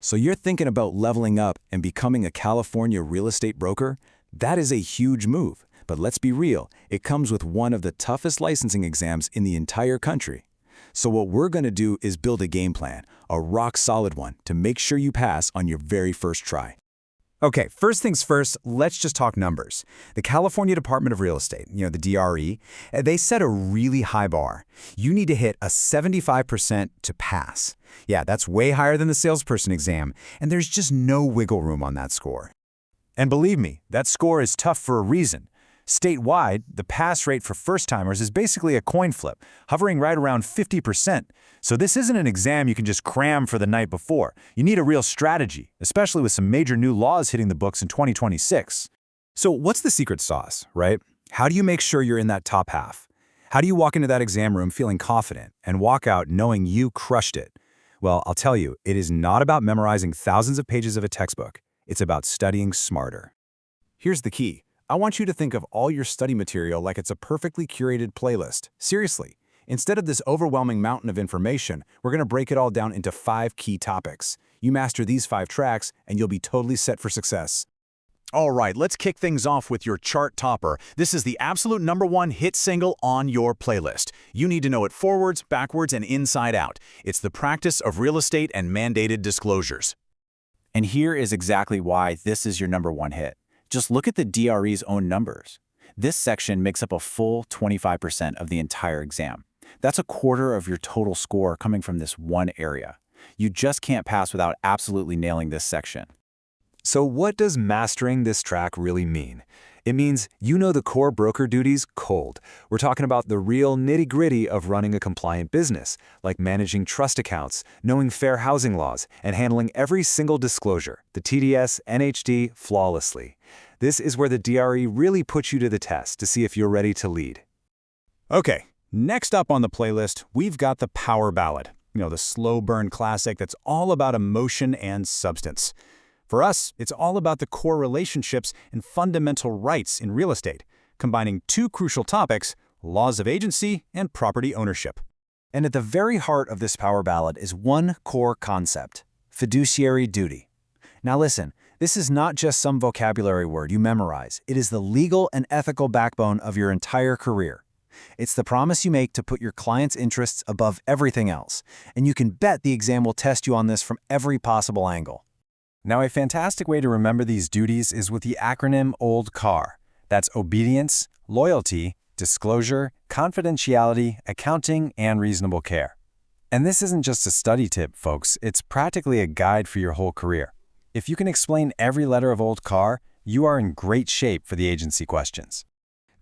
So you're thinking about leveling up and becoming a California real estate broker? That is a huge move, but let's be real, it comes with one of the toughest licensing exams in the entire country. So what we're going to do is build a game plan, a rock-solid one, to make sure you pass on your very first try. Okay, first things first, let's just talk numbers. The California Department of Real Estate, the DRE, they set a really high bar. You need to hit a 75% to pass. Yeah, that's way higher than the salesperson exam, and there's just no wiggle room on that score. And believe me, that score is tough for a reason. Statewide, the pass rate for first-timers is basically a coin flip, hovering right around 50%. So this isn't an exam you can just cram for the night before. You need a real strategy, especially with some major new laws hitting the books in 2026. So what's the secret sauce, right? How do you make sure you're in that top half? How do you walk into that exam room feeling confident and walk out knowing you crushed it? Well, I'll tell you, it is not about memorizing thousands of pages of a textbook. It's about studying smarter. Here's the key. I want you to think of all your study material like it's a perfectly curated playlist. Seriously, instead of this overwhelming mountain of information, we're going to break it all down into 5 key topics. You master these 5 tracks, and you'll be totally set for success. All right, let's kick things off with your chart topper. This is the absolute #1 hit single on your playlist. You need to know it forwards, backwards, and inside out. It's the practice of real estate and mandated disclosures. And here is exactly why this is your #1 hit. Just look at the DRE's own numbers. This section makes up a full 25% of the entire exam. That's a quarter of your total score coming from this one area. You just can't pass without absolutely nailing this section. So what does mastering this track really mean? It means you know the core broker duties cold. We're talking about the real nitty-gritty of running a compliant business, like managing trust accounts, knowing fair housing laws, and handling every single disclosure, the TDS, NHD, flawlessly. This is where the DRE really puts you to the test to see if you're ready to lead. Okay, next up on the playlist, we've got the power ballad. The slow burn classic that's all about emotion and substance. For us, it's all about the core relationships and fundamental rights in real estate, combining 2 crucial topics, laws of agency and property ownership. And at the very heart of this power ballad is one core concept: fiduciary duty. Now listen, this is not just some vocabulary word you memorize. It is the legal and ethical backbone of your entire career. It's the promise you make to put your client's interests above everything else, and you can bet the exam will test you on this from every possible angle. Now, a fantastic way to remember these duties is with the acronym OLD CAR. That's obedience, loyalty, disclosure, confidentiality, accounting, and reasonable care. And this isn't just a study tip, folks. It's practically a guide for your whole career. If you can explain every letter of OLD CAR, you are in great shape for the agency questions.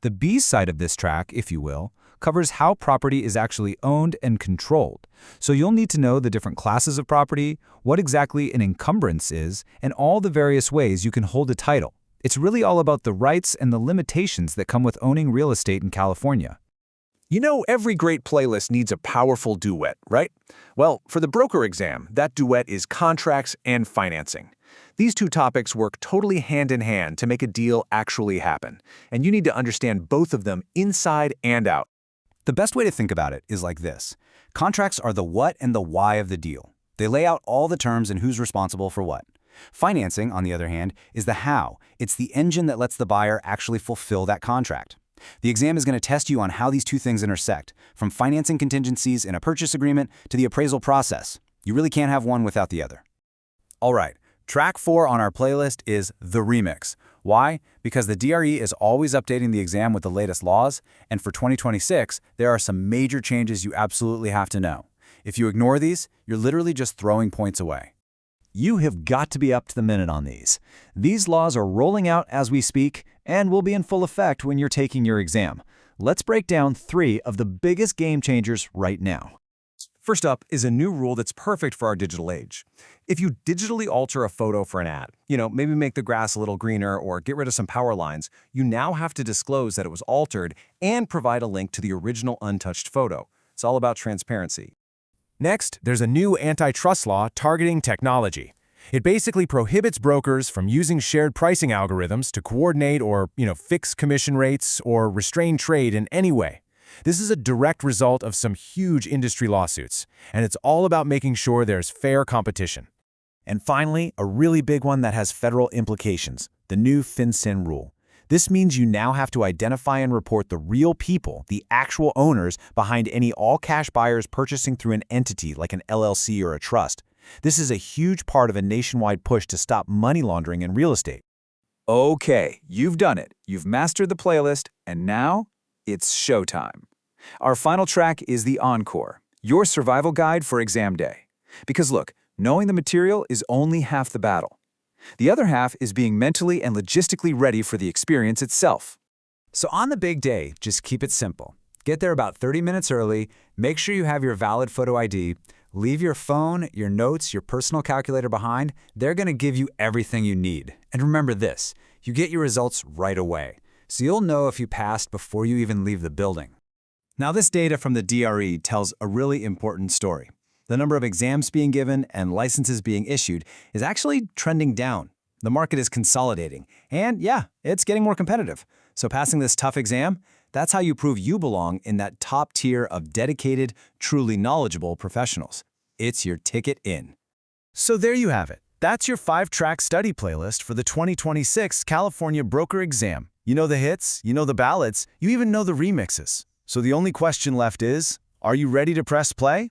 The B side of this track, if you will, covers how property is actually owned and controlled. So you'll need to know the different classes of property, what exactly an encumbrance is, and all the various ways you can hold a title. It's really all about the rights and the limitations that come with owning real estate in California. Every great playlist needs a powerful duet, right? Well, for the broker exam, that duet is contracts and financing. These 2 topics work totally hand in hand to make a deal actually happen, and you need to understand both of them inside and out. The best way to think about it is like this. Contracts are the what and the why of the deal. They lay out all the terms and who's responsible for what. Financing, on the other hand, is the how. It's the engine that lets the buyer actually fulfill that contract. The exam is going to test you on how these 2 things intersect, from financing contingencies in a purchase agreement to the appraisal process. You really can't have one without the other. All right, track 4 on our playlist is the remix. Why? Because the DRE is always updating the exam with the latest laws, and for 2026, there are some major changes you absolutely have to know. If you ignore these, you're literally just throwing points away. You have got to be up to the minute on these. These laws are rolling out as we speak and will be in full effect when you're taking your exam. Let's break down 3 of the biggest game changers right now. First up is a new rule that's perfect for our digital age. If you digitally alter a photo for an ad, maybe make the grass a little greener or get rid of some power lines, you now have to disclose that it was altered and provide a link to the original untouched photo. It's all about transparency. Next, there's a new antitrust law targeting technology. It basically prohibits brokers from using shared pricing algorithms to coordinate or, fix commission rates or restrain trade in any way. This is a direct result of some huge industry lawsuits, and it's all about making sure there's fair competition. And finally, a really big one that has federal implications, the new FinCEN rule. This means you now have to identify and report the real people, the actual owners, behind any all-cash buyers purchasing through an entity like an LLC or a trust. This is a huge part of a nationwide push to stop money laundering in real estate. Okay, you've done it. You've mastered the playlist, and now it's showtime. Our final track is the Encore, your survival guide for exam day. Because look, knowing the material is only half the battle. The other half is being mentally and logistically ready for the experience itself. So on the big day, just keep it simple. Get there about 30 minutes early, make sure you have your valid photo ID, leave your phone, your notes, your personal calculator behind. They're going to give you everything you need. And remember this, you get your results right away, so you'll know if you passed before you even leave the building. Now, this data from the DRE tells a really important story. The number of exams being given and licenses being issued is actually trending down. The market is consolidating, and yeah, it's getting more competitive. So passing this tough exam, that's how you prove you belong in that top tier of dedicated, truly knowledgeable professionals. It's your ticket in. So there you have it. That's your 5-track study playlist for the 2026 California Broker exam. You know the hits, you know the ballads, you even know the remixes. So the only question left is, are you ready to press play?